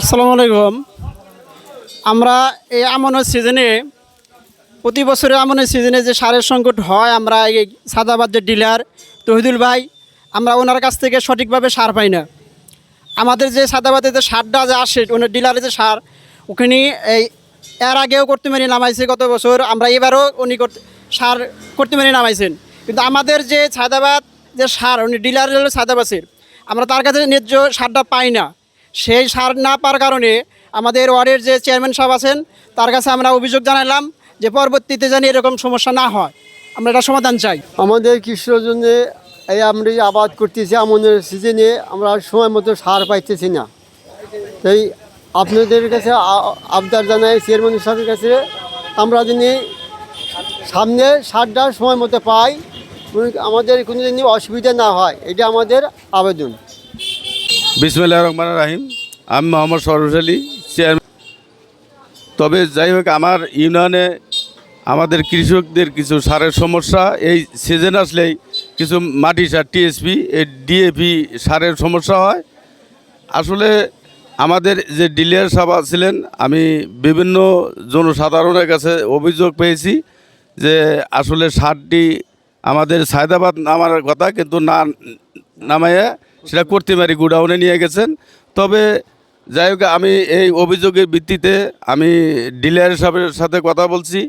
আসসালামু আলাইকুম। আমরা এই আমনের সিজনে প্রতি বছরে আমনের সিজনে যে সারের সংকট হয়, আমরা এই সাদাবাদ যে ডিলার তহিদুল ভাই, আমরা ওনার কাছ থেকে সঠিকভাবে সার পাই না। আমাদের যে সাদাবাদের যে সারটা যে আসে ওনার ডিলারের যে সার, ওখানে এই এর আগেও করতে মেরে নামাইছে গত বছর, আমরা এবারও উনি সার করতে মেরে নামাইছেন। কিন্তু আমাদের যে সাদাবাদ যে সার উনি ডিলারের সাদাবাসের, আমরা তার কাছে ন্যায্য সারটা পাই না। সেই সার না পাওয়ার কারণে আমাদের ওয়ার্ডের যে চেয়ারম্যান সাহেব আছেন তার কাছে আমরা অভিযোগ জানালাম যে পরবর্তীতে যেন এরকম সমস্যা না হয়, আমরা এটা সমাধান চাই। আমাদের কৃষির জন্য এই আমরা আবাদ করতেছি, আমনের সিজনে আমরা সময় মতো সার পাইতেছি না। তাই আপনাদের কাছে আবদার জানাই চেয়ারম্যান সাহেবের কাছে, আমরা যদি সামনে সারটা সময় মতো পাই, আমাদের কোনো দিন অসুবিধা না হয়, এটা আমাদের আবেদন। বিসমিল্লাহির রহমানির রহিম। আমি মোহাম্মদ সরোজ আলী, চেয়ারম্যান। তবে যাই হোক, আমার ইউনিয়নে আমাদের কৃষকদের কিছু সারের সমস্যা, এই সিজন আসলেই কিছু মাটি সার টিএসপি, ডিএপি সারের সমস্যা হয়। আসলে আমাদের যে ডিলার সাহেব ছিলেন, আমি বিভিন্ন জনসাধারণের কাছে অভিযোগ পেয়েছি যে আসলে সারটি আমাদের সায়দাবাদ নামার কথা, কিন্তু না নামাইয়া সেটা কর্তিমারি গুডাউনে নিয়ে গেছেন। তবে যাই হোক, আমি এই অভিযোগের ভিত্তিতে আমি ডিলার সাহেবের সাথে কথা বলছি।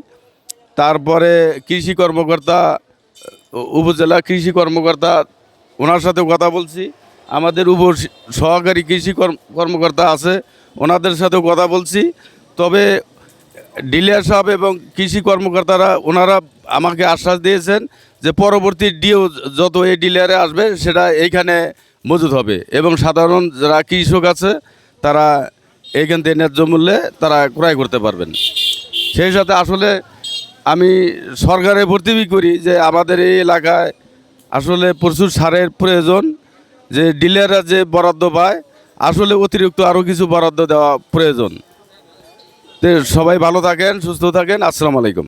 তারপরে কৃষি কর্মকর্তা, উপজেলা কৃষি কর্মকর্তা, ওনার সাথে কথা বলছি। আমাদের সহকারী কৃষি কর্মকর্তা আছে, ওনাদের সাথেও কথা বলছি। তবে ডিলার সাহেব এবং কৃষি কর্মকর্তারা ওনারা আমাকে আশ্বাস দিয়েছেন যে পরবর্তী ডিও যত এই ডিলারে আসবে সেটা এইখানে মজুদ হবে, এবং সাধারণ যারা কৃষক আছে তারা এইখান থেকে ন্যায্য মূল্যে তারা ক্রয় করতে পারবেন। সেই সাথে আসলে আমি সরকারে ভর্তি করি যে আমাদের এই এলাকায় আসলে প্রচুর সারের প্রয়োজন, যে ডিলাররা যে বরাদ্দ পায় আসলে অতিরিক্ত আরও কিছু বরাদ্দ দেওয়া প্রয়োজন। তো সবাই ভালো থাকেন, সুস্থ থাকেন। আসসালামু আলাইকুম।